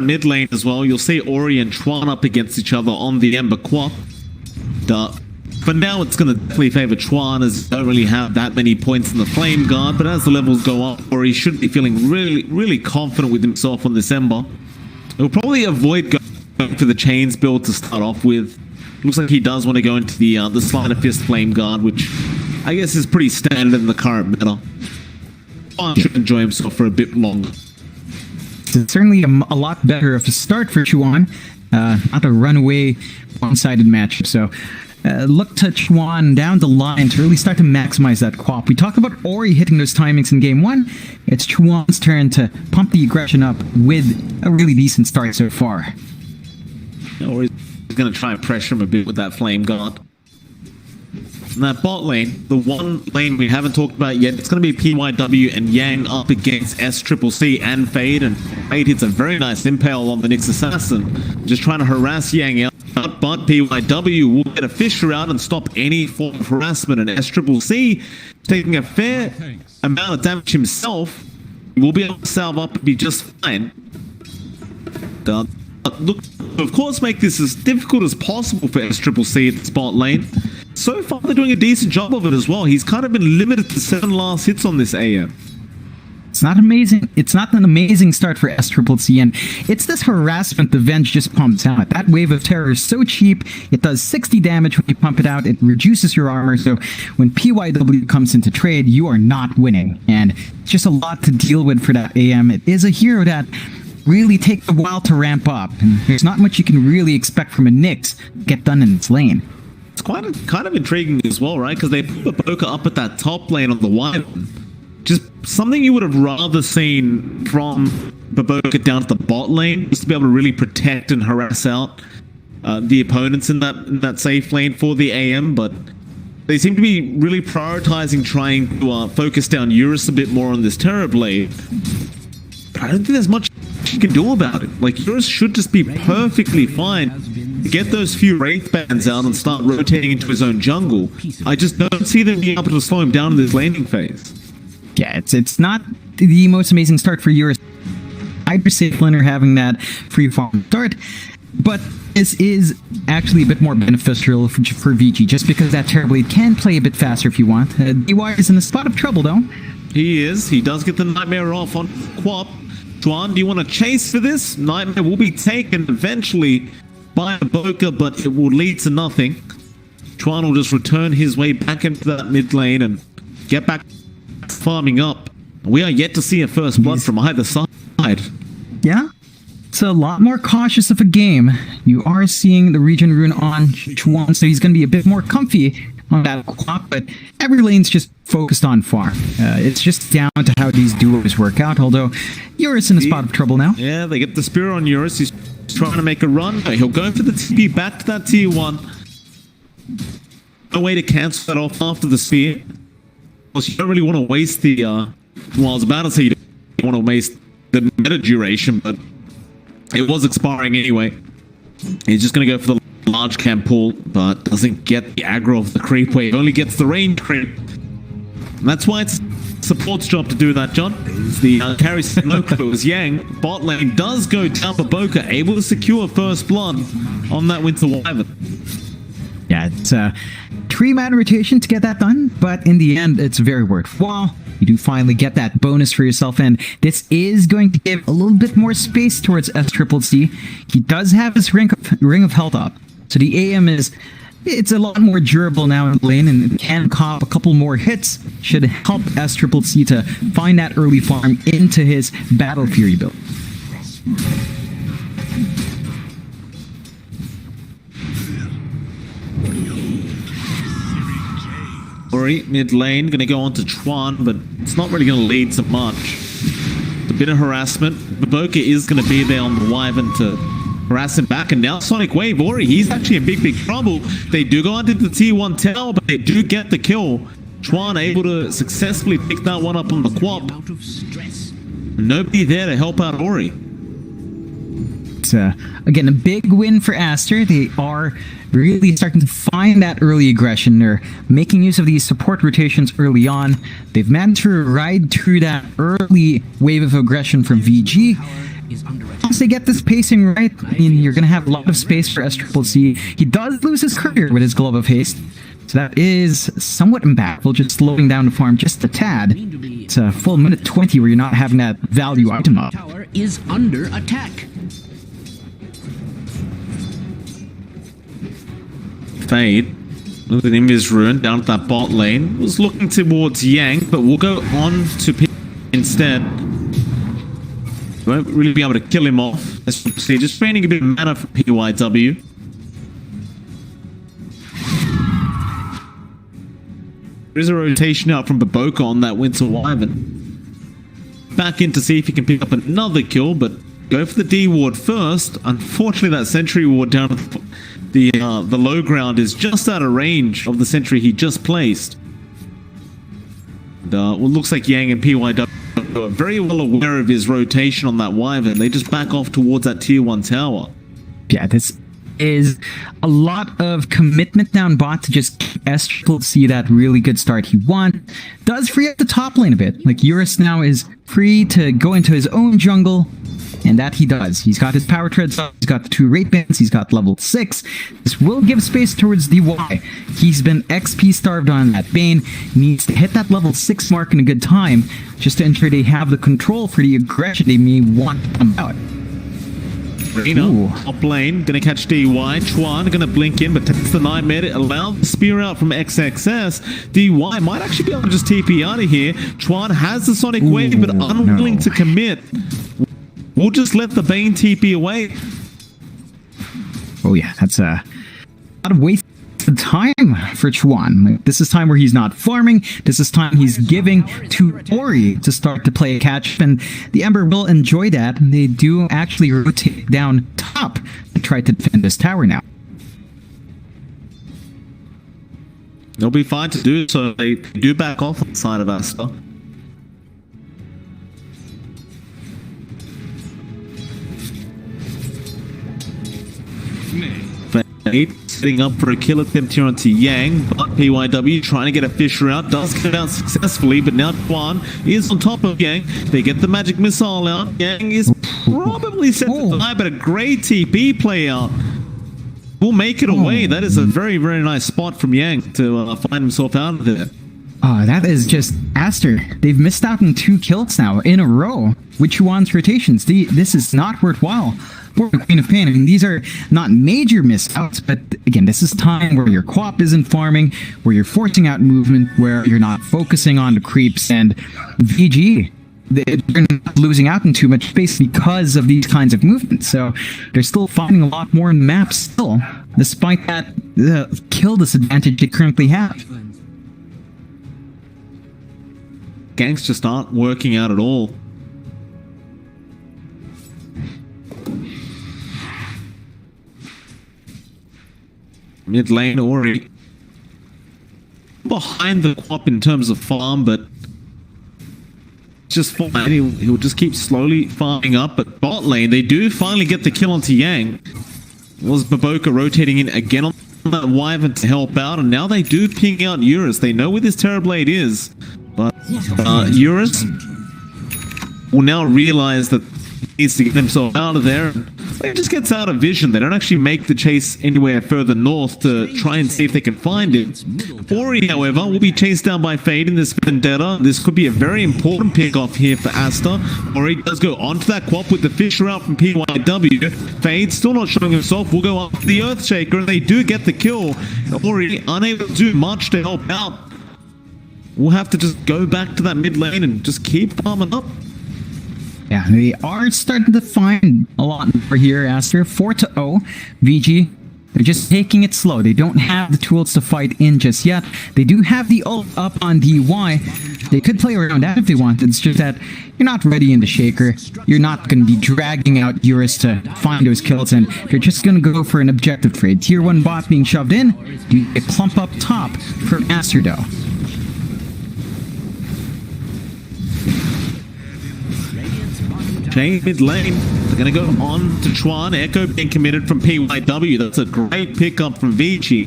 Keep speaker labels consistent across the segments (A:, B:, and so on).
A: mid lane as well, you'll see Ori and Chuan up against each other on the Ember Quap. For now, it's going to definitely favor Chuan, as they don't really have that many points in the Flame Guard, but as the levels go up, Ori should be feeling really confident with himself on this Ember. He'll probably avoid going for the Chains build to start off with. Looks like he does want to go into the Sleight of Fist Flame Guard, which I guess is pretty standard in the current meta. Chuan should enjoy himself for a bit longer.
B: It's certainly a lot better of a start for Chuan, not a runaway one-sided matchup. So look to Chuan down the line to really start to maximize that Quap. We talked about Ori hitting those timings in game 1. It's Chuan's turn to pump the aggression up with a really decent start so far.
A: Ori's going to try and pressure him a bit with that Flame Guard. And that bot lane, the one lane we haven't talked about yet, it's going to be PYW and Yang up against SCCC and Fade. And Fade hits a very nice impale on the Nyx Assassin, just trying to harass Yang out. But PYW will get a Fissure out and stop any form of harassment. And SCCC, taking a fair amount of damage himself, will be able to salve up and be just fine. Look, of course, make this as difficult as possible for SCCC at the spot lane. So far, they're doing a decent job of it as well. He's kind of been limited to 7 last hits on this AM.
B: It's not amazing. It's not an amazing start for SCCC, and it's this harassment the Venge just pumps out. That Wave of Terror is so cheap. It does 60 damage when you pump it out. It reduces your armor, so when PYW comes into trade, you are not winning. And it's just a lot to deal with for that AM. It is a hero that really takes a while to ramp up, and there's not much you can really expect from a Nyx to get done in its lane.
A: It's kind of intriguing as well, right? Because they put Boca up at that top lane on the wide one. Just something you would have rather seen from Baboka down to the bot lane, just to be able to really protect and harass out the opponents in that safe lane for the AM. But they seem to be really prioritizing trying to focus down Eurus a bit more on this Terror Blade. But I don't think there's much you can do about it. Like, Eurus should just be perfectly fine to get those few Wraith bands out and start rotating into his own jungle. I just don't see them being able to slow him down in this laning phase.
B: Yeah, it's not the most amazing start for Eurus. I'd be safe laner having that free farm start, but this is actually a bit more beneficial for Vici, just because that Terror Blade can play a bit faster if you want. DY is in a spot of trouble, though.
A: He is. He does get the Nightmare off on Quap. Chuan, do you want to chase for this? Nightmare will be taken eventually by Boca, but it will lead to nothing. Chuan will just return his way back into that mid lane and get back farming up. We are yet to see a first blood from either side.
B: Yeah, it's a lot more cautious of a game. You are seeing the Regen Rune on Chuan, so he's going to be a bit more comfy on that Quap, but every lane's just focused on farm. It's just down to how these duos work out, although Eurus in a spot of trouble now.
A: Yeah, they get the Spear on Eurus. He's trying to make a run. He'll go for the TP back to that tier 1. No way to cancel that off after the Spear. Of course, you don't really want to waste the... well, I was about to say you don't want to waste the meta duration, but it was expiring anyway. He's just going to go for the large camp pull, but doesn't get the aggro of the creep wave, only gets the range creep. And that's why it's support's job to do that, John. The carry said no, but it was Yang. Bot lane does go down for Boca, able to secure first blood on that Winter Wyvern.
B: Yeah, it's a 3-man rotation to get that done, but in the end, it's very worthwhile. You do finally get that bonus for yourself, and this is going to give a little bit more space towards SCCC. He does have his Ring of Health up, so the AM it's a lot more durable now in the lane, and it can cop a couple more hits. Should help SCCC to find that early farm into his Battle Fury build.
A: Ori, mid lane, going to go on to Chuan, but it's not really going to lead to much. A bit of harassment. Baboka is going to be there on the Wyvern to harass him back, and now Sonic Wave. Ori, he's actually in big trouble. They do go onto the tier 1 tower, but they do get the kill. Chuan able to successfully pick that one up on the Quap. Nobody there to help out Ori.
B: It's, again, a big win for Aster. They are really starting to find that early aggression. They're making use of these support rotations early on. They've managed to ride through that early wave of aggression from VG,
C: is under attack.
B: Once they get this pacing right, I mean, you're going to have a lot of space for S-Triple-C. He does lose his courier with his Glove of Haste, so that is somewhat impactful, just slowing down the farm just a tad. It's a full minute 20 where you're not having that value item up.
C: Tower is under attack.
A: Fade, with an Invis Rune down at that bot lane, was looking towards Yang, but we'll go on to P instead. Won't really be able to kill him off. As you can see, just draining a bit of mana for PYW. There is a rotation out from Baboka on that Winter Wyvern. Back in to see if he can pick up another kill, but go for the D ward first. Unfortunately, that sentry ward down at the low ground is just out of range of the sentry he just placed. And, well, looks like Yang and PYW are very well aware of his rotation on that Wyvern. They just back off towards that tier 1 tower.
B: Yeah, this is a lot of commitment down bot to just S-Triple-C that really good start he won. Does free up the top lane a bit. Like, Eurus now is free to go into his own jungle, and that he does. He's got his power treads up, he's got the 2 rate bands, he's got level 6. This will give space towards DY. He's been XP starved on that Bane, needs to hit that level 6 mark in a good time, just to ensure they have the control for the aggression they may want to come out.
A: Reno, top lane, gonna catch DY. Chuan gonna blink in, but takes the Nightmare to allow the spear out from XXS. DY might actually be able to just TP out of here. Chuan has the Sonic Wave, but unwilling to commit. We'll just let the Bane TP away.
B: Oh yeah, that's a lot of wasted time for Chuan. Like, this is time where he's not farming. This is time he's giving to Ori to start to play a catch, and the Ember will enjoy that. They do actually rotate down top to try to defend this tower now.
A: They'll be fine to do so. They do back off on the side of Aster. Setting up for a kill attempt here onto Yang, but PYW trying to get a Fisher out, does get out successfully, but now Chuan is on top of Yang. They get the magic missile out. Yang is probably set to die, but a great TP play out will make it away. That is a very, very nice spot from Yang to find himself out of there.
B: Oh, that is just Aster. They've missed out on 2 kills now in a row with Chuan's rotations. This is not worthwhile for the Queen of Pain. I mean, these are not major misouts, but again, this is time where your co-op isn't farming, where you're forcing out movement, where you're not focusing on the creeps, and VG, they're not losing out in too much space because of these kinds of movements. So they're still finding a lot more in the map still, despite that kill disadvantage they currently have.
A: Ganks just aren't working out at all. Mid lane Ori behind the Quap in terms of farm, but just fine. He'll just keep slowly farming up. But bot lane, they do finally get the kill onto Yang. It was Baboka rotating in again on that Wyvern to help out, and now they do ping out Eurus. They know where this Terrorblade is, but Eurus will now realize that he needs to get himself out of there. It just gets out of vision. They don't actually make the chase anywhere further north to try and see if they can find it. Ori, however, will be chased down by Fade in this vendetta. This could be a very important pick-off here for Aster. Ori does go onto that Quap with the Fisher out from PYW. Fade still not showing himself. Will go up to the Earthshaker, and they do get the kill. Ori unable to do much to help out. We'll have to just go back to that mid lane and just keep farming up.
B: Yeah, they are starting to find a lot more here, Aster. 4-0. VG, they're just taking it slow. They don't have the tools to fight in just yet. They do have the ult up on DY. They could play around that if they want. It's just that you're not ready in the Shaker. You're not going to be dragging out Eurus to find those kills, and you're just going to go for an objective trade. Tier 1 bot being shoved in. You get clump up top from Aster, though.
A: Change mid lane. They're going to go on to Chuan. Echo being committed from PYW. That's a great pickup from Vici.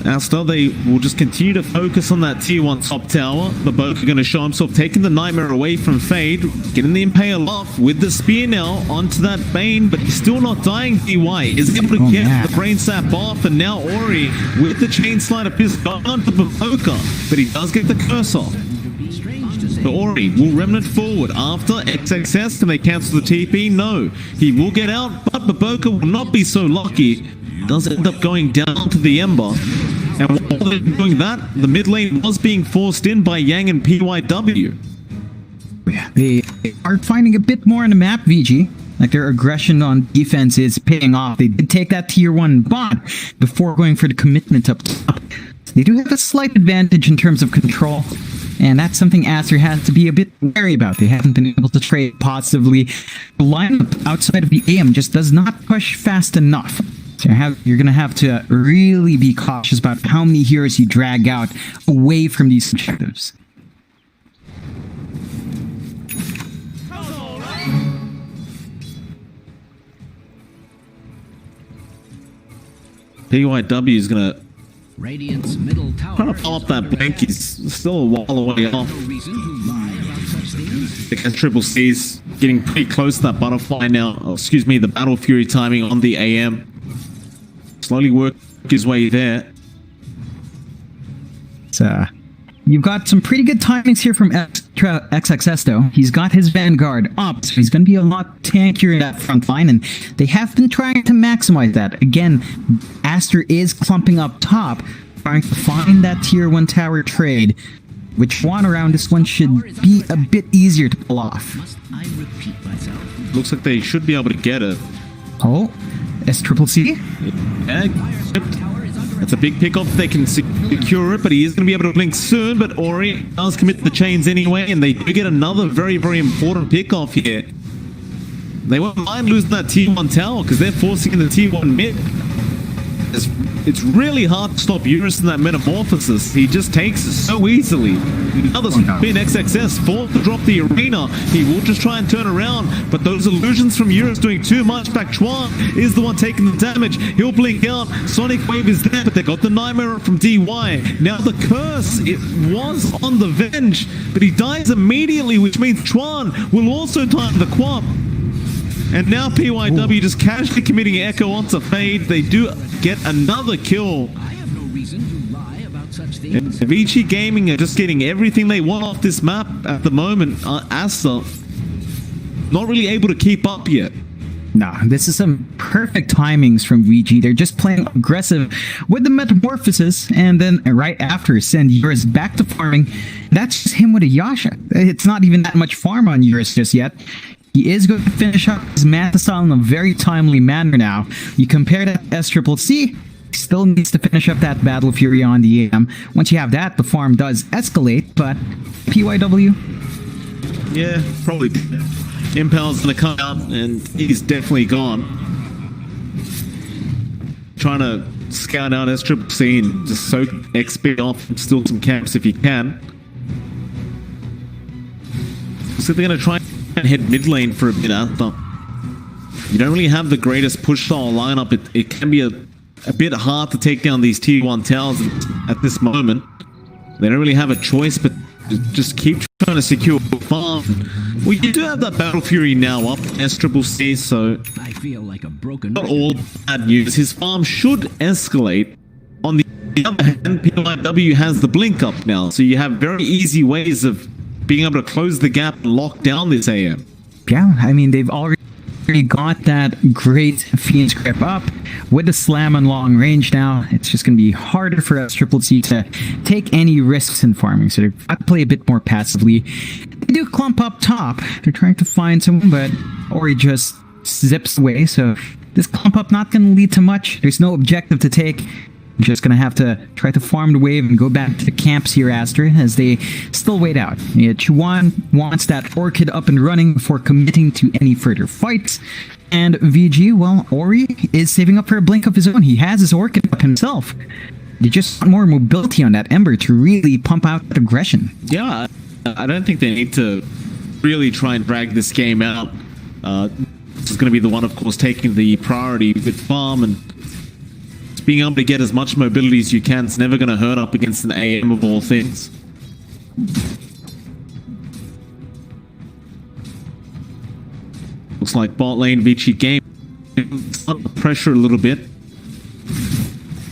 A: Aster, they will just continue to focus on that tier 1 top tower. Baboka going to show himself, taking the Nightmare away from Fade, getting the Impale off with the spear now onto that Bane, but he's still not dying. DY is able to get the Brain Sap off, and now Ori with the Chain Slider Fist going onto Baboka, but he does get the curse off. But Ori will remnant forward after XXS. Can they cancel the TP? No. He will get out, but Baboka will not be so lucky. Does end up going down to the Ember. And while they're doing that, the mid lane was being forced in by Yang and PYW.
B: Yeah, they are finding a bit more on the map, Vici. Like, their aggression on defense is paying off. They did take that tier 1 bot before going for the commitment up top. They do have a slight advantage in terms of control. And that's something Aster has to be a bit wary about. They haven't been able to trade positively. The lineup outside of the AM just does not push fast enough. So you're going to have to really be cautious about how many heroes you drag out away from these objectives.
A: PYW is going to
C: Radiant's middle tower
A: trying to follow up that blink. He's still a while away off. Against Triple C's getting pretty close to that butterfly now. Oh, excuse me, the Battle Fury timing on the AM. Slowly work his way there.
B: You've got some pretty good timings here from XXS though. He's got his Vanguard up, so he's going to be a lot tankier in that front line, and they have been trying to maximize that. Again, Aster is clumping up top, trying to find that tier 1 tower trade, which one around this one should be a bit easier to pull off.
C: Must I repeat myself?
A: Looks like they should be able to get it.
B: Oh, SCCC?
A: Yeah, that's a big pick off. They can secure it, but he is going to be able to blink soon. But Ori does commit the chains anyway, and they do get another very, very important pick off here. They won't mind losing that tier 1 tower because they're forcing in the tier 1 mid. It's really hard to stop Eurus in that metamorphosis. He just takes it so easily. Another spin XXS forced to drop the arena. He will just try and turn around, but those illusions from Eurus doing too much. Back Chuan is the one taking the damage. He'll blink out. Sonic Wave is there, but they got the Nightmare from DY. Now the curse, it was on the Venge, but he dies immediately, which means Chuan will also time the Quap. And now PYW just casually committing Echo onto Fade. They do get another kill.
C: I have no reason to lie about such things.
A: And Vici Gaming are just getting everything they want off this map at the moment. Aster not really able to keep up yet.
B: No, this is some perfect timings from VG. They're just playing aggressive with the Metamorphosis, and then right after send Eurus back to farming. That's just him with a Yasha. It's not even that much farm on Eurus just yet. He is going to finish up his Manta style in a very timely manner now. You compare that SCCC, he still needs to finish up that Battle Fury on the AM. Once you have that, the farm does escalate, but PYW?
A: Yeah, probably. Impal's going to come out, and he's definitely gone. Trying to scout out SCCC and just soak XP off and steal some camps if he can. So they're going to try and head mid lane for a bit after. You don't really have the greatest push style lineup. It can be a bit hard to take down these tier 1 towers at this moment. They don't really have a choice but just keep trying to secure farm. Well, you do have that Battle Fury now up, SCCC, so
C: I feel like a broken
A: not all bad news. His farm should escalate. On the other hand, PYW has the blink up now, so you have very easy ways of being able to close the gap and lock down this AM.
B: Yeah, I mean, they've already got that great Fiend's Grip up with the slam on long range now. It's just going to be harder for SCCC to take any risks in farming, so they've got to play a bit more passively. They do clump up top. They're trying to find someone, but Ori just zips away, so this clump up not going to lead to much. There's no objective to take. Just gonna have to try to farm the wave and go back to the camps here, Aster, as they still wait out. Yeah, Chuan wants that Orchid up and running before committing to any further fights. And VG, well, Ori is saving up for a blink of his own. He has his Orchid up himself. They just want more mobility on that Ember to really pump out that aggression.
A: Yeah, I don't think they need to really try and drag this game out. This is going to be the one, of course, taking the priority with farm and being able to get as much mobility as you can is never going to hurt up against an AM of all things. Looks like bot lane Vici game under pressure a little bit.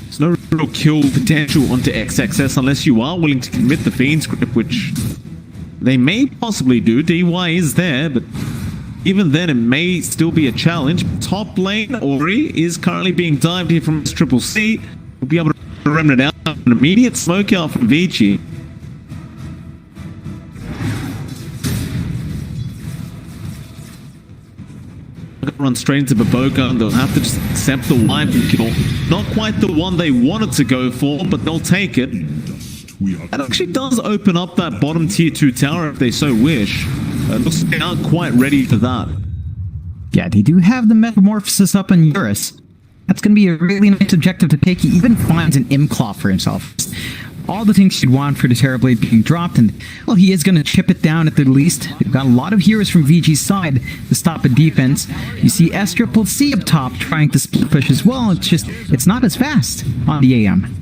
A: There's no real kill potential onto XXS unless you are willing to commit the Fiend's Grip, which they may possibly do. DY is there, but even then it may still be a challenge. Top lane, Ori is currently being dived here from Triple C. We'll be able to remnant out an immediate smoke out from Vici. Run straight into Baboka and they'll have to just accept the wipe kill. Not quite the one they wanted to go for, but they'll take it. That actually does open up that bottom tier 2 tower if they so wish. It looks like they aren't quite ready for that.
B: Yeah, they do have the Metamorphosis up on Eurus. That's going to be a really nice objective to take. He even finds an Imclaw for himself. All the things you'd want for the Terrorblade being dropped, and, well, he is going to chip it down at the least. They've got a lot of heroes from VG's side to stop a defense. You see S-Triple-C up top trying to split push as well. It's not as fast on the AM.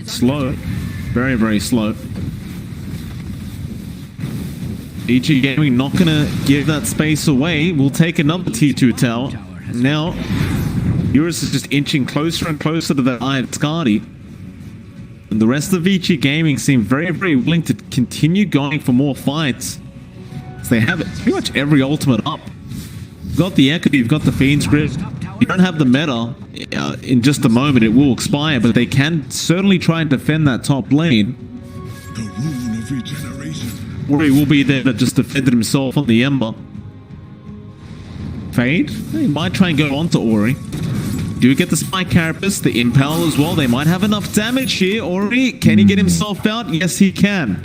A: Slow. Very, very slow. VG Gaming not going to give that space away. We'll take another T2 tower. Now, Eurus is just inching closer and closer to the Iron Skadi. And the rest of Vici Gaming seem very, very willing to continue going for more fights. So they have pretty much every ultimate up. You've got the Echo, you've got the Fiend's Grip. You don't have the meta. In just a moment it will expire, but they can certainly try and defend that top lane.
D: The rune of regeneration.
A: Ori will be there to just defend himself on the Ember. Fade? They might try and go on to Ori. Do get the Spike Carapace, the Impel as well. They might have enough damage here. Ori, can he get himself out? Yes, he can.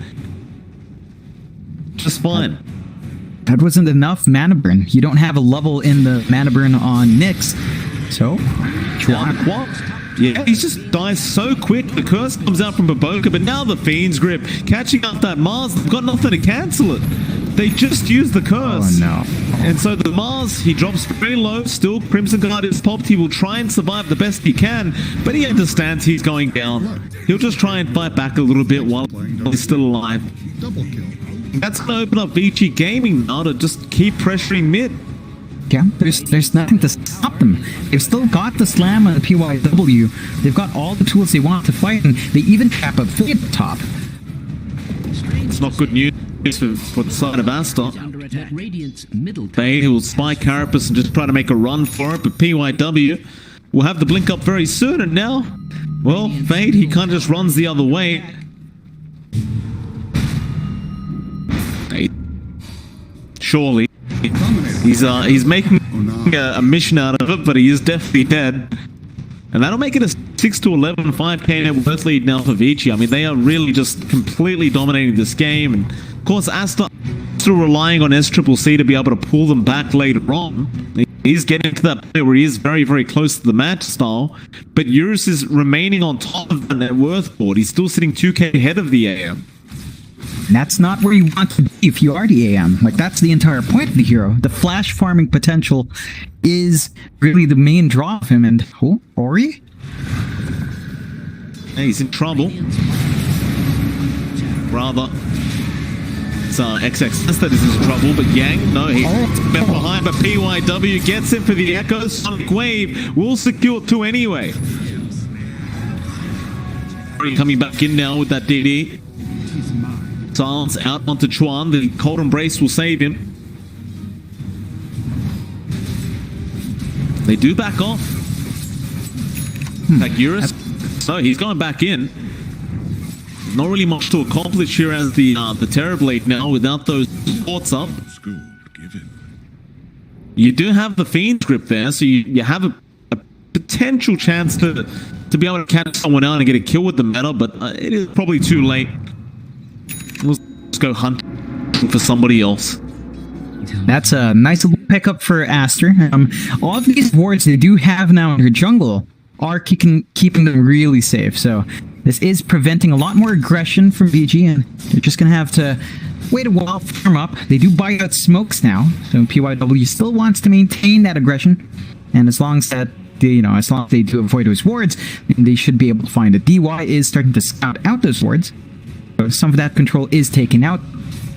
A: Just fine.
B: That wasn't enough mana burn. You don't have a level in the mana burn on Nyx. So,
A: what? Yeah, he just dies so quick. The curse comes out from Baboka, but now the Fiend's Grip. Catching up that Mars, they've got nothing to cancel it. They just used the curse.
B: Oh no.
A: And so the Mars, he drops very low. Still, Crimson Guard is popped. He will try and survive the best he can, but he understands he's going down. He'll just try and fight back a little bit while he's still alive.
D: Double kill.
A: That's going to open up Vici Gaming now to just keep pressuring mid.
B: Yeah, there's nothing to stop them. They've still got the slam on the PYW. They've got all the tools they want to fight, and they even trap up Philly at the top.
A: It's not good news for the side of Aster. Fade will spy Carapace and just try to make a run for it, but PYW will have the blink up very soon, and now, well, Fade, he kind of just runs the other way. Surely. He's making a mission out of it, but he is definitely dead. And that'll make it a 6-11 5k net worth lead now for Vici. I mean, they are really just completely dominating this game. And of course, Aster still relying on S-Triple-C to be able to pull them back later on. He's getting to that point where he is very, very close to the match style. But Eurus is remaining on top of the net worth board. He's still sitting 2k ahead of the AM.
B: And that's not where you want to be if you are the AM. Like, that's the entire point of the hero. The flash farming potential is really the main draw of him. And, oh, Ori?
A: Hey, he's in trouble. Rather, it's XXS that is in trouble, but Yang, no, he's left behind, but PYW gets it for the Echo. Sonic Wave will secure 2 anyway. Coming back in now with that DD. Silence out onto Chuan. The Cold Embrace will save him. They do back off. Like Eurus. So he's going back in. Not really much to accomplish here as the Terrorblade now without those ports up. You do have the Fiend's Grip there, so you have a potential chance to be able to catch someone out and get a kill with the meta, but it is probably too late. Let's go hunting for somebody else.
B: That's a nice little pickup for Aster. All of these wards they do have now in her jungle are keeping them really safe. So this is preventing a lot more aggression from VG, and they're just going to have to wait a while, farm up. They do buy out smokes now, so PYW still wants to maintain that aggression. And as long as that as long as they do avoid those wards, they should be able to find it. DY is starting to scout out those wards. So some of that control is taken out.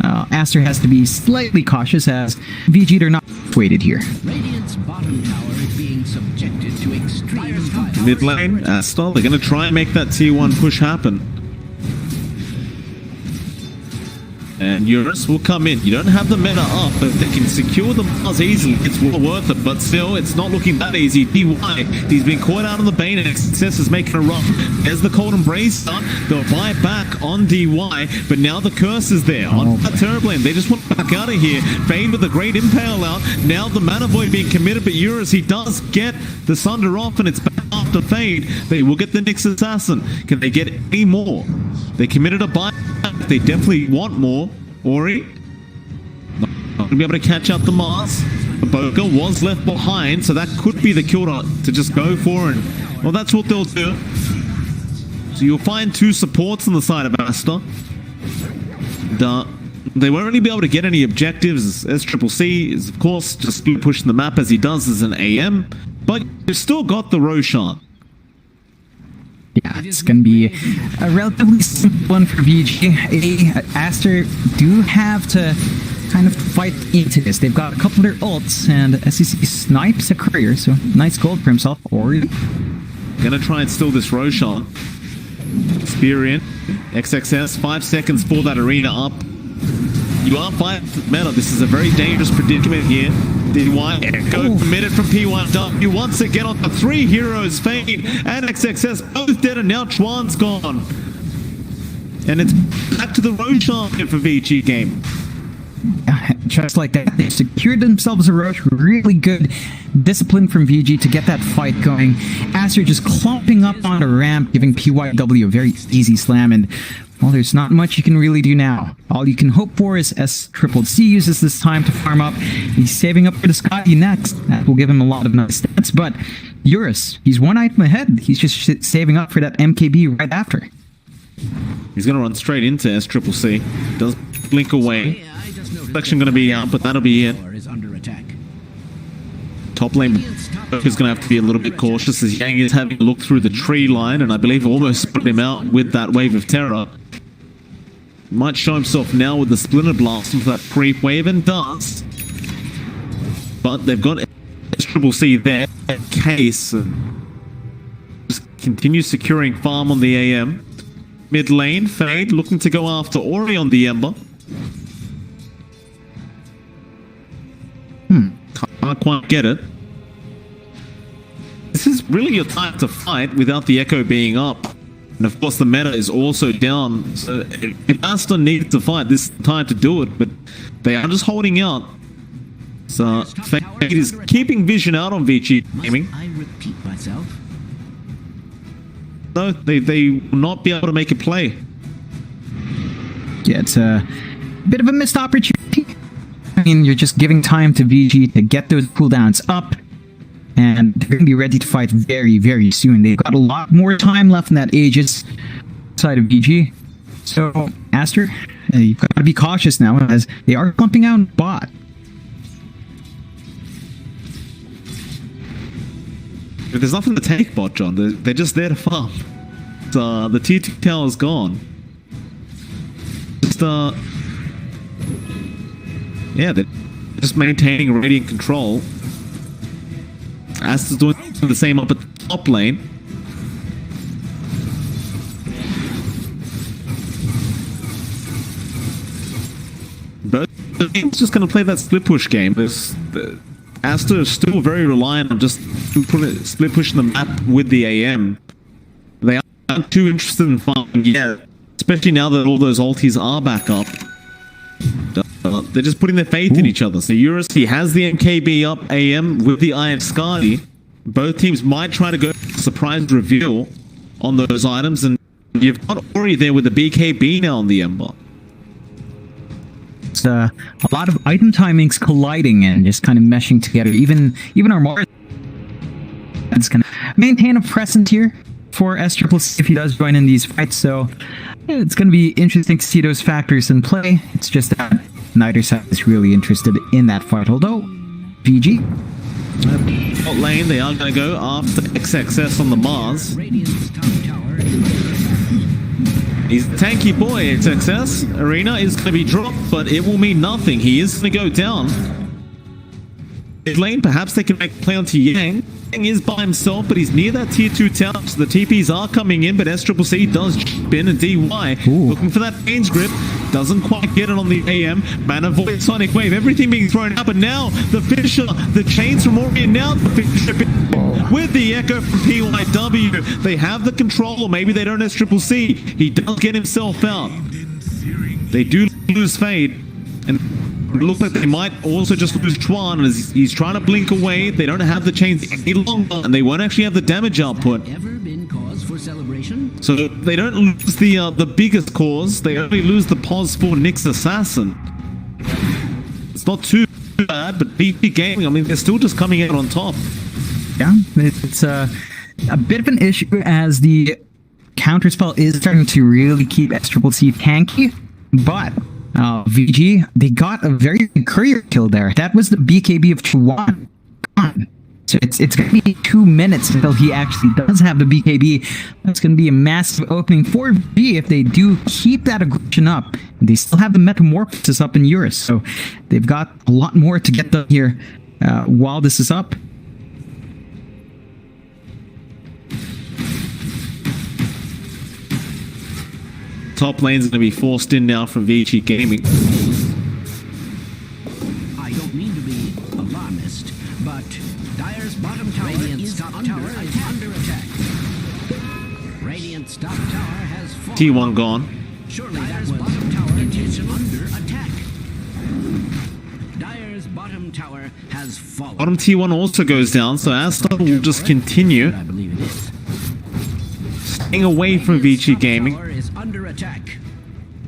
B: Aster has to be slightly cautious as VG are not weighted here.
C: Radiant's bottom tower is being subjected to extreme fire.
A: Mid lane, Aster, they're going to try and make that tier 1 push happen. And Eurus will come in. You don't have the meta up, but they can secure the Mars easily. It's well worth it, but still, it's not looking that easy. DY, he's been caught out on the Bane, and Success is making a run. There's the Cold Embrace done. They'll buy back on DY, but now the curse is there. On that Turblane, they just want back out of here. Fade with the Great Impale out. Now the Mana Void being committed, but Eurus, he does get the Sunder off, and it's back after Fade. They will get the Nyx Assassin. Can they get any more? They committed a buy. They definitely want more. Ori, not going to be able to catch up the Mars. Boga was left behind, so that could be the kill to just go for, and well, that's what they'll do. So you'll find 2 supports on the side of Aster. They won't really be able to get any objectives. SCCC is, of course, just pushing the map as he does as an AM, but you've still got the Roshan.
B: Yeah, it's going to be a relatively simple one for VG. Aster do have to kind of fight into this. They've got a couple of their ults, and SCC snipes a courier, so nice gold for himself. Ori.
A: Gonna try and steal this Roshan. Spear in. XXS, 5 seconds for that arena up. You are 5 meta. This is a very dangerous predicament here. DY Echo committed from P1W once again on the 3 heroes, Fade and XXS both dead, and now Chuan's gone. And it's back to the Roshan for VG game.
B: Just like that, they secured themselves a Roche. Really good discipline from VG to get that fight going. Aster just clumping up on a ramp, giving PYW a very easy slam, and well, there's not much you can really do now. All you can hope for is SCCC uses this time to farm up. He's saving up for the Scotty next. That will give him a lot of nice stats, but Eurus, he's 1 item ahead. He's just saving up for that MKB right after.
A: He's going to run straight into SCCC. Does blink away. Selection going to be out, but that'll be it. Top lane is going to have to be a little bit cautious as Yang is having a look through the tree line, and I believe almost put him out with that wave of terror. Might show himself now with the Splinter Blast into that creep wave, and does. But they've got SCCC there in case, and just continue securing farm on the AM. Mid lane, Fade looking to go after Ori on the Ember. Can't quite get it. This is really your time to fight without the Echo being up. And of course the meta is also down. So if Aster needed to fight, this is the time to do it. But they are just holding out. So Fade is keeping vision out on Vici Gaming.
C: I repeat myself.
A: No, they will not be able to make a play.
B: Yeah, it's a bit of a missed opportunity. I mean, you're just giving time to VG to get those cooldowns up, and they're going to be ready to fight very, very soon. They've got a lot more time left in that Aegis side of VG. So, Aster, you've got to be cautious now as they are clumping out bot.
A: But there's nothing to take bot, John. They're just there to farm. So, the tier 2 tower is gone. Just, yeah, they're just maintaining Radiant control. Aster's doing the same up at the top lane. But it's just going to play that split push game. Aster is still very reliant on just split pushing the map with the AM. They aren't too interested in farming yet, especially now that all those ultis are back up. They're just putting their faith in each other. So Eurus, he has the MKB up AM with the Iron Skadi. Both teams might try to go surprise reveal on those items, and you've got Ori there with the BKB now on the Ember.
B: It's a lot of item timings colliding and just kind of meshing together. Even our Mars is going to maintain a presence here for SCCC if he does join in these fights. So yeah, it's going to be interesting to see those factors in play. It's just that neither side is really interested in that fight, although VG
A: Bot lane, they are going to go after XXS on the Mars.
C: Radiant's top tower is
A: He's a tanky boy, XXS. Arena is going to be dropped, but it will mean nothing. He is going to go down. Mid lane, perhaps they can make a play onto Yang. Yang is by himself, but he's near that tier 2 tower, so the TPs are coming in, but SCCC does jump in, and DY looking for that Pain's Grip. Doesn't quite get it on the AM. Mana Void, Sonic Wave, everything being thrown up, and now the Fisher, the chains from Orion, now the Fisher with the Echo from PYW. They have the control, or maybe they don't SCCC. He does get himself out. They do lose Fade, and it looks like they might also just lose Chuan as he's trying to blink away. They don't have the chains any longer, and they won't actually have the damage output.
C: ever been cause for celebration.
A: So they don't lose the biggest cause. They only lose the pause for Nyx Assassin. It's not too bad, but BP Gaming, I mean, they're still just coming out on top.
B: Yeah, it's a bit of an issue as the counterspell is starting to really keep SCCC tanky, but VG, they got a very good courier kill there. That was the BKB of Chuan. So it's going to be 2 minutes until he actually does have the BKB. That's going to be a massive opening for V if they do keep that aggression up. They still have the Metamorphosis up in Eurus, so they've got a lot more to get done here while this is up.
A: Top lane's going to be forced in now from Vici Gaming.
C: I don't mean to be alarmist, but Dire's bottom tower is under attack. Radiant's top tower has fallen.
A: T1 gone.
C: Surely Dire's bottom tower is under attack. Dire's bottom tower has fallen.
A: Bottom T1 also goes down, so Aster will just continue
C: I believe it is.
A: staying away from Vici Gaming.
C: Tower is under attack.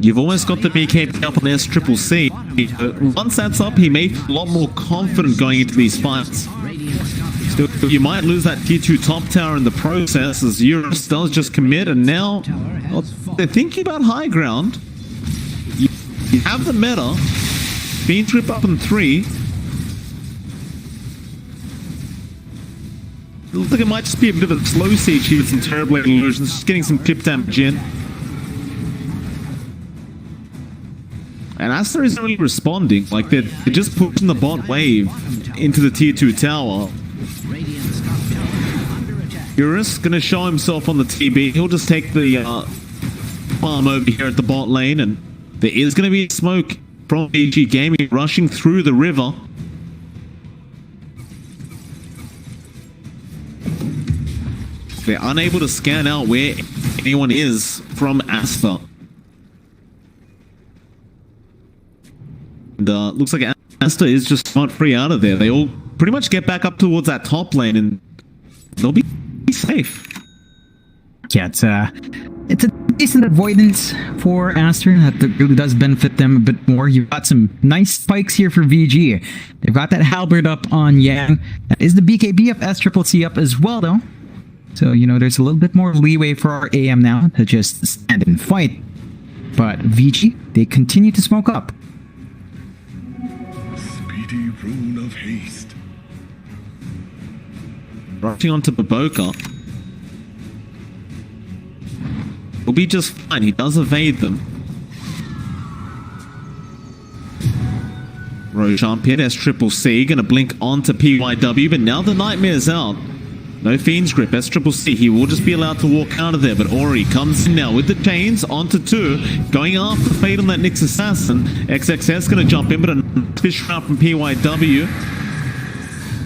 A: You've almost got the BKB up on SCCC. Once that's up, he may feel a lot more confident going into these fights.
C: Radiant's top tower
A: Still, you might lose that tier 2 top tower in the process as Eurus does just commit, and now well, they're thinking about high ground. You have the meta. Fiend Trip up in 3. It looks like it might just be a bit of a slow siege here with some terrible illusions, just getting some pip damage in. And Aster isn't really responding, like they're just pushing the bot wave into the tier 2 tower.
C: Radiant's top tower under attack.
A: Eurus gonna show himself on the TB. He'll just take the farm over here at the bot lane, and there is gonna be smoke from VG Gaming rushing through the river. They're unable to scan out where anyone is from Aster. And looks like Aster is just smart free out of there. They all pretty much get back up towards that top lane and they'll be safe.
B: Yeah, it's a decent avoidance for Aster. That really does benefit them a bit more. You've got some nice spikes here for VG. They've got that halberd up on Yang. That is the BKB of SCCC up as well, though. So, you know, there's a little bit more leeway for our AM now to just stand and fight. But VG, they continue to smoke up.
D: Speedy rune of haste.
A: Rushing onto Baboka. He'll be just fine. He does evade them. Roshan Pit, SCCC, gonna blink onto PYW, but now the Nightmare's out. No Fiend's Grip, SCCC, he will just be allowed to walk out of there, but Ori comes in now with the chains onto 2, going after Fade on that Nyx Assassin. XXS gonna jump in, but a fish route from PYW.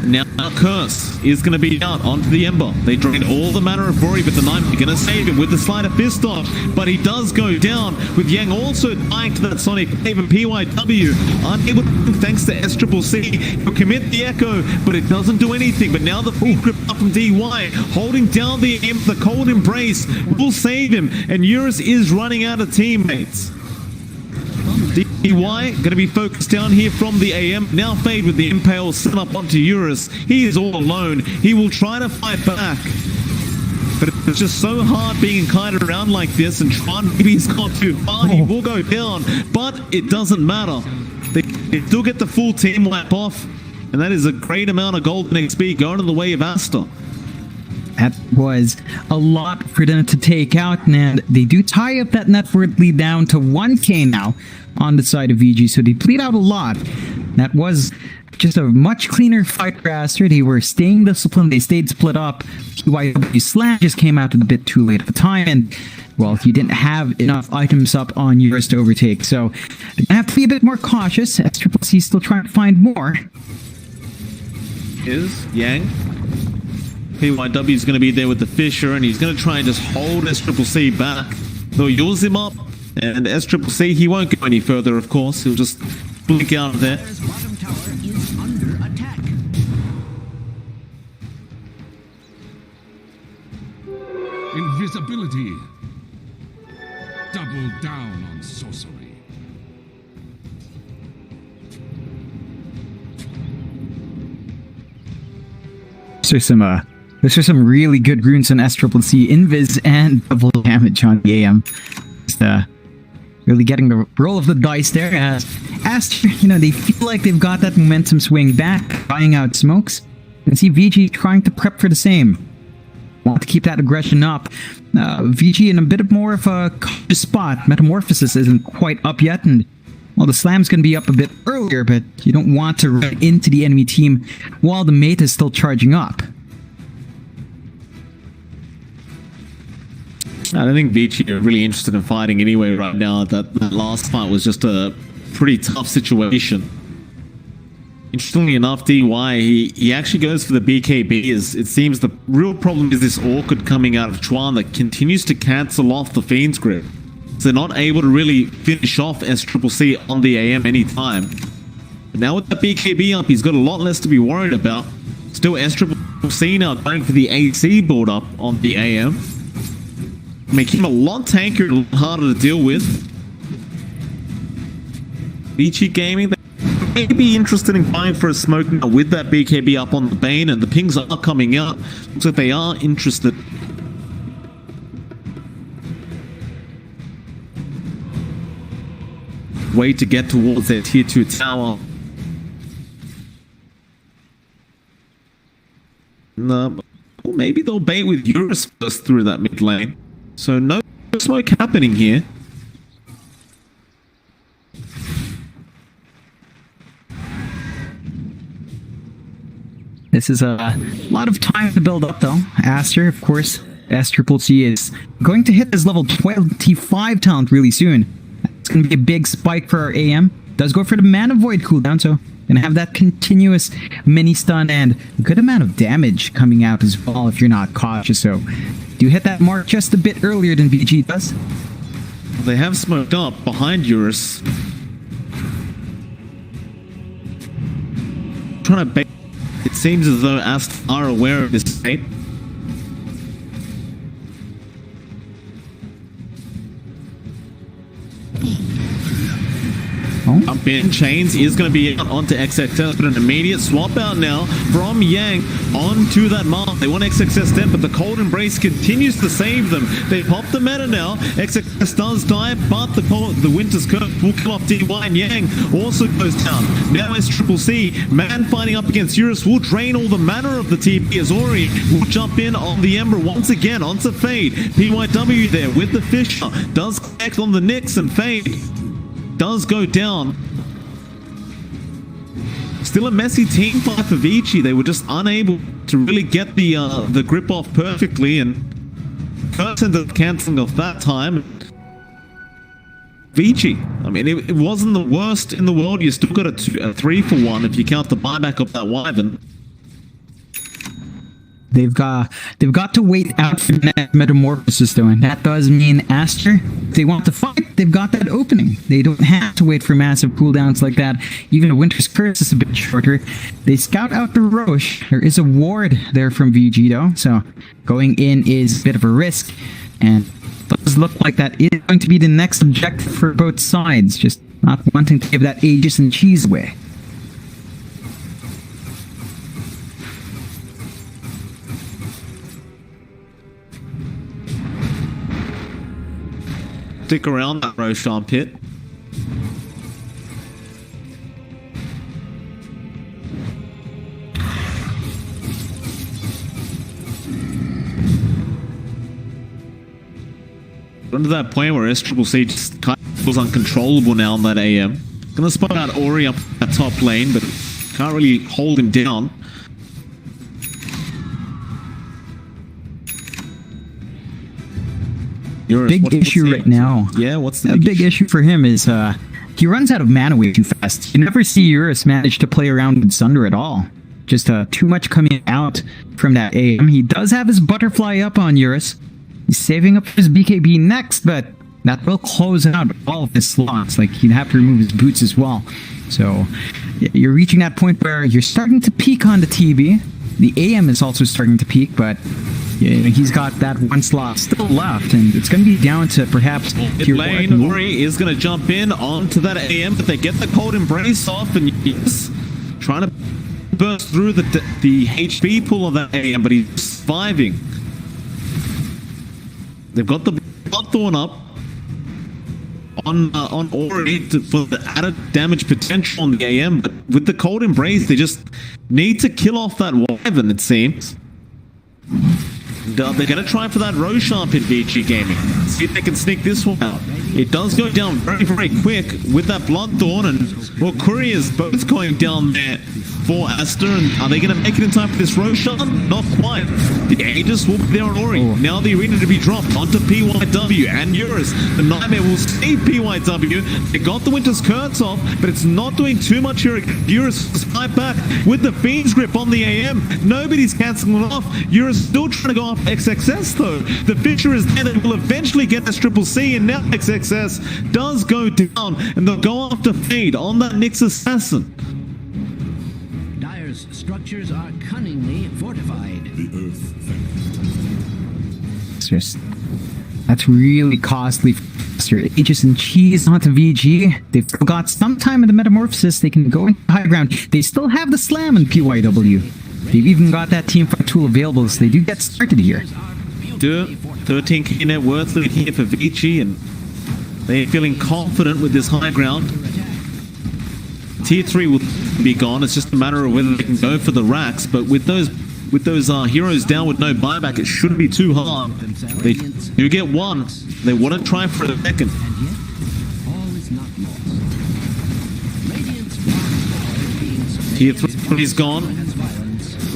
A: Now Curse is going to be out onto the Ember. They drain all the mana of Rory, but the Nightmare going to save him with the Sleight of Fist off. But he does go down, with Yang also dying to that Sonic Wave, and PYW unable to, thanks to SCCC. He'll commit the Echo, but it doesn't do anything. But now the full grip up from DY, holding down the Cold Embrace will save him, and Eurus is running out of teammates. DY going to be focused down here from the AM. Now Fade with the Impale set up onto Eurus. He is all alone. He will try to fight back. But it's just so hard being kited around like this, and Tron, maybe he's gone too far. He will go down, but it doesn't matter. They still get the full team wipe off. And that is a great amount of golden XP going in the way of Aster.
B: That was a lot for them to take out, and they do tie up that net worth lead down to 1k now on the side of VG, so they bleed out a lot. That was just a much cleaner fight for Aster. They were staying disciplined, they stayed split up. PYW Slam just came out a bit too late at the time, and well, he didn't have enough items up on yours to overtake, so they're gonna have to be a bit more cautious, as Triple C still trying to find more.
A: Is Yang. PYW is going to be there with the Fisher, and he's going to try and just hold SCCC back. They'll use him up, and SCCC, he won't go any further, of course. He'll just blink out of there.
C: Dire's bottom tower is under attack.
D: Invisibility. Double down on sorcery.
B: Those are some really good runes on SCCC, Invis and double damage on the AM. Just, really getting the roll of the dice there as Aster, they feel like they've got that momentum swing back, buying out smokes. And see VG trying to prep for the same. Want to keep that aggression up. VG in a bit more of a cautious spot. Metamorphosis isn't quite up yet, and well, the slam's going to be up a bit earlier, but you don't want to run into the enemy team while the mate is still charging up.
A: I don't think Vici are really interested in fighting anyway right now. That last fight was just a pretty tough situation. Interestingly enough, DY, he actually goes for the BKB. It seems the real problem is this Orchid coming out of Chuan that continues to cancel off the Fiend's Grip. So they're not able to really finish off SCCC on the AM anytime. But now with the BKB up, he's got a lot less to be worried about. Still SCCC now going for the AC build up on the AM. Making him a lot tankier and a lot harder to deal with. Vici Gaming, they may be interested in buying for a smoke now with that BKB up on the Bane, and the pings are coming out. Looks like they are interested. Way to get towards their tier 2 tower. No, or maybe they'll bait with Eurus first through that mid lane. So no smoke happening here.
B: This is a lot of time to build up though. Aster, of course, SCCC is going to hit his level 25 talent really soon. It's going to be a big spike for our AM. Does go for the Mana Void cooldown, so gonna have that continuous mini stun and a good amount of damage coming out as well if you're not cautious. So do hit that mark just a bit earlier than VG does.
A: They have smoked up behind Eurus. Trying to bait. It seems as though Ast are aware of this state. Jump in, Chains is going to be out onto XXS, but an immediate swap out now from Yang onto that mark. They want XXS dead, but the Cold Embrace continues to save them. They pop the meta now. XXS does die, but the Winter's Curse will kill off DY, and Yang also goes down. Now SCCC, man fighting up against Eurus, will drain all the mana of the TP as Ori will jump in on the Ember once again onto Fade. PYW there with the Fisher, does connect on the Nyx, and Fade does go down. Still a messy team fight for Vici. They were just unable to really get the grip off perfectly, and Curse ended up cancelling off that time. Vici, I mean, it wasn't the worst in the world. You still got a 3-for-1 if you count the buyback of that Wyvern.
B: They've got to wait out for the next Metamorphosis though, and that does mean Aster, if they want to fight, they've got that opening. They don't have to wait for massive cooldowns like that. Even a Winter's Curse is a bit shorter. They scout out the Roche. There is a ward there from VG though, so going in is a bit of a risk, and it does look like that is going to be the next objective for both sides, just not wanting to give that Aegis and Cheese away.
A: Stick around that Roshan pit. Under that point where SCCC just kind of feels uncontrollable now on that AM. Gonna spot out Ori up that top lane, but can't really hold him down.
B: Big issue right now.
A: Yeah, what's the
B: big issue for him is he runs out of mana way too fast. You never see Eurus manage to play around with Sunder at all. Just too much coming out from that AM. He does have his butterfly up on Eurus. He's saving up for his BKB next, but that will close out all of his slots. Like, he'd have to remove his boots as well. So you're reaching that point where you're starting to peak on the TB. The AM is also starting to peak, but he's got that one slot still left, and it's going to be down to perhaps
A: lane. Ori is going to jump in onto that AM, but they get the cold embrace off, and he's trying to burst through the HP pool of that AM, but he's surviving. They've got the Bloodthorn up on Ori for the added damage potential on the AM, but with the cold embrace, they just need to kill off that Wyvern, it seems. They're going to try for that Roshan in Vici Gaming. See if they can sneak this one out. It does go down very, very quick with that Bloodthorn, and well, Courier's both going down there for Aster, and are they going to make it in time for this Roshan? Not quite. The Aegis will be there on Ori. Now the arena to be dropped onto PYW and Eurus. The Nightmare will save PYW. They got the Winter's Curse off, but it's not doing too much here. Eurus is fight back with the Fiend's Grip on the AM. Nobody's cancelling it off. Eurus still trying to go off XXS though. The Fisher is there that will eventually get this Triple C, and now XXS does go down, and they'll go after Fade on that Nyx Assassin.
C: Dire's structures are cunningly fortified.
D: The earth thanks.
B: Just, that's really costly for Aegis and Cheese onto VG. They've got some time in the Metamorphosis. They can go into high ground. They still have the Slam in PYW. They've even got that teamfight tool available, so they do get started here.
A: 13k net worth here for Vici, and they're feeling confident with this high ground. Tier 3 will be gone. It's just a matter of whether they can go for the racks, but with those heroes down with no buyback, it shouldn't be too hard. They do get one. They want to try for a second. Tier 3 is gone.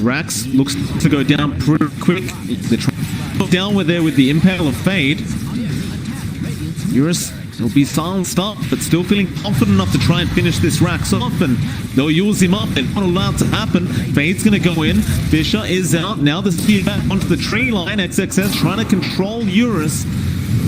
A: Rax looks to go down pretty quick. They're trying down with there with the Impale of Fade. Eurus will be silenced up, but still feeling confident enough to try and finish this Rax off, and they'll use him up. They're not allowed to happen. Fade's going to go in. Fisher is out. Now the speed back onto the tree line. XXS trying to control Eurus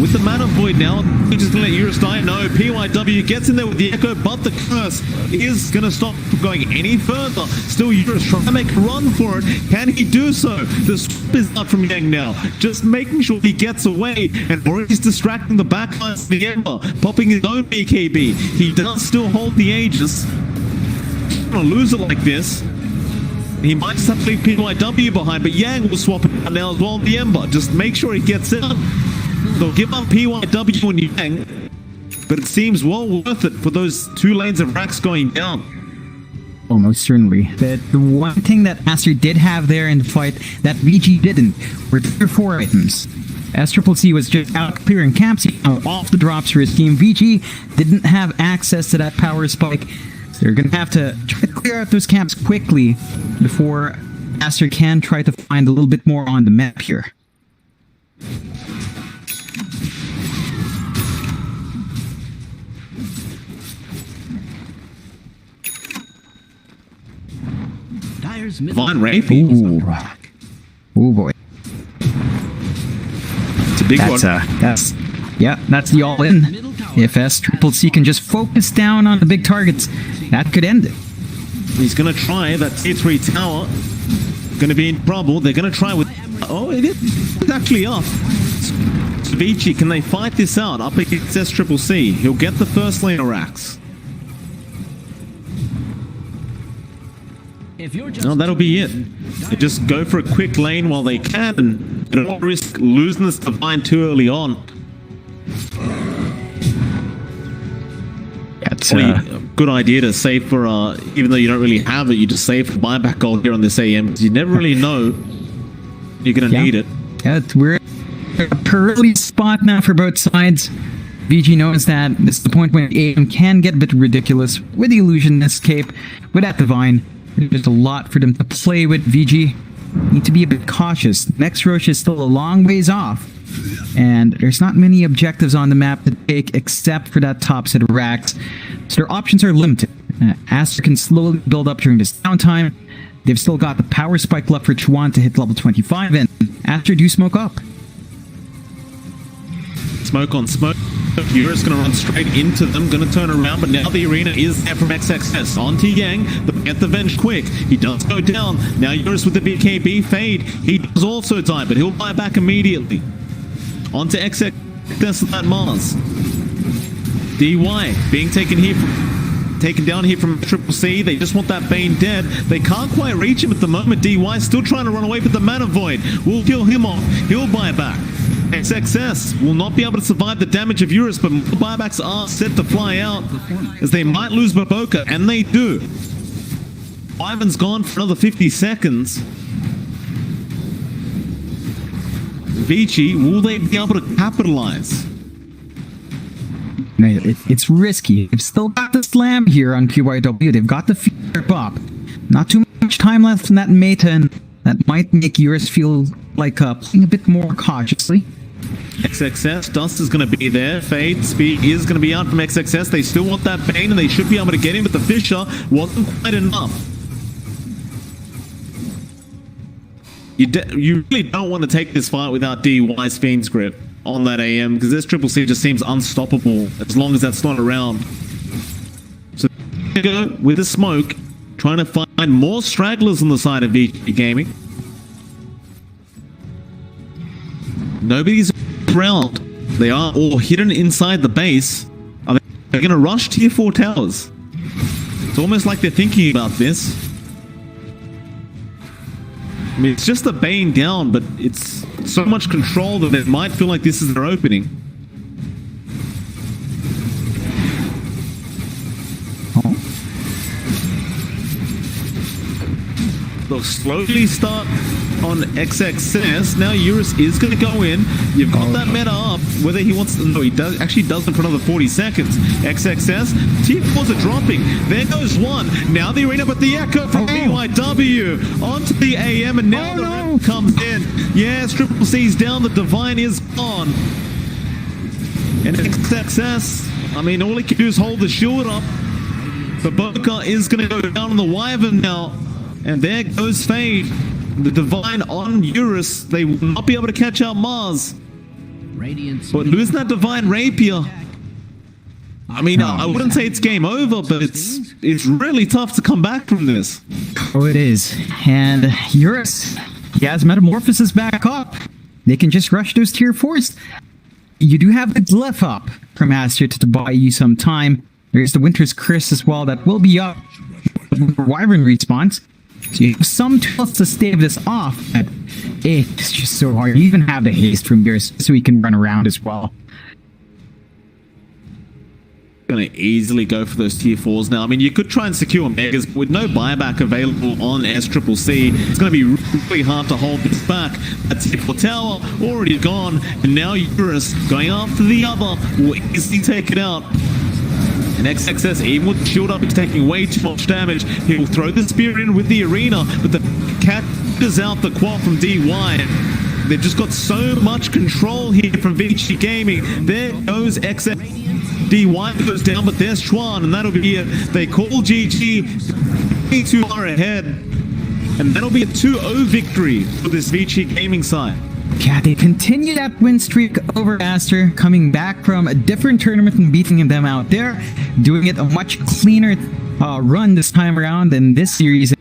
A: with the Mana Void now. He's just going to let Eurus die. No, PYW gets in there with the Echo, but the curse is going to stop from going any further. Still Eurus trying to make a run for it. Can he do so? The swap is out from Yang now. Just making sure he gets away, and Ori's distracting the backlines of the Ember, popping his own BKB. He does still hold the Aegis. He's going to lose it like this. He might just have to leave PYW behind, but Yang will swap it out now as well on the Ember. Just make sure he gets out. They'll give up PYW and Yang, but it seems well worth it for those two lanes of racks going down.
B: Almost certainly. The one thing that Aster did have there in the fight that VG didn't were 3 or 4 items. SCCC was just out clearing camps, off the drops for his team. VG didn't have access to that power spike. So they're going to have to try to clear out those camps quickly before Aster can try to find a little bit more on the map here.
A: Vine Rape.
B: Ooh. Oh boy.
A: It's a big one.
B: That's the all-in. If SCCC can just focus down on the big targets, that could end it.
A: He's going to try that tier 3 tower. Going to be in trouble. They're going to try with... Oh, it is actually off. Vici, can they fight this out up against SCCC? He'll get the first lane of racks. No, that'll be it. They just go for a quick lane while they can, and they don't risk losing this Divine too early on.
B: That's
A: a good idea to save for, even though you don't really have it, you just save for buyback gold here on this AM, because you never really know you're going to need it.
B: Yeah, we're a perilous spot now for both sides. Vici knows that this is the point when AM can get a bit ridiculous with the Illusionist Cape, with that Divine. There's a lot for them to play with. Vici need to be a bit cautious. Next Roche is still a long ways off, and there's not many objectives on the map to take except for that top set of racks, so their options are limited. Aster can slowly build up during this downtime. They've still got the power spike left for Chuan to hit level 25, and Aster do smoke up.
A: Smoke on smoke. Eurus going to run straight into them, going to turn around, but now the arena is there from XXS. On to Yang, but get the Venge quick. He does go down. Now Eurus with the BKB fade. He does also die, but he'll buy back immediately. On to XXS with that Mars. DY being taken down here from Triple C. They just want that Bane dead. They can't quite reach him at the moment. DY still trying to run away, but the Mana Void will kill him off. He'll buy back. XXS will not be able to survive the damage of Eurus, but buybacks are set to fly out as they might lose Baboka, and they do. Ivan's gone for another 50 seconds. Vici, will they be able to capitalize?
B: It's risky. They've still got the slam here on QYW. They've got the fear pop. Not too much time left in that meta, and that might make Eurus feel like playing a bit more cautiously.
A: XXS, Dust is going to be there. Fade, Speed is going to be out from XXS. They still want that Bane, and they should be able to get him, but the Fisher wasn't quite enough. You really don't want to take this fight without DY's Fiend's Grip on that AM, because this Triple C just seems unstoppable as long as that's not around. So go with the smoke, trying to find more stragglers on the side of Vici Gaming. Nobody's around. They are all hidden inside the base. Are they going to rush tier 4 towers? It's almost like they're thinking about this. I mean, it's just a Bane down, but it's so much control that it might feel like this is their opening. They'll slowly start on XXS. Now Eurus is going to go in. You've got that meta up. Whether he wants to... No, he actually doesn't for another 40 seconds. XXS. Tier 4s are dropping. There goes one. Now the arena, but the echo from BYW onto the AM, and now the rep comes in. Yes, Triple C's down. The Divine is gone. And XXS, I mean, all he can do is hold the shield up. But Boca is going to go down on the Wyvern now. And there goes Fade. The Divine on Eurus. They will not be able to catch out Mars. But losing that Divine Rapier, I mean, I wouldn't say it's game over, but it's really tough to come back from this.
B: Oh, it is. And Eurus, he has Metamorphosis back up. They can just rush those tier 4s. You do have the Glyph up from Aster to buy you some time. There's the Winter's Curse as well that will be up for Wyvern respawns. So you have some tools to stave this off, but it's just so hard. You even have the haste from yours so he can run around as well.
A: Going to easily go for those tier 4s now. I mean, you could try and secure Megas, but with no buyback available on SCCC, it's going to be really hard to hold this back. That tier 4 tower already gone, and now Eurus going after the other will easily take it out. And XXS, even with the shield up, is taking way too much damage. He'll throw the spear in with the arena, but the cat is out the quad from DY. They've just got so much control here from Vici Gaming. There goes XXS. DY goes down, but there's Chuan, and that'll be it. They call GG. Way too far ahead. And that'll be a 2-0 victory for this Vici Gaming side.
B: Yeah, they continue that win streak over Aster, coming back from a different tournament and beating them out there, doing it a much cleaner run this time around in this series.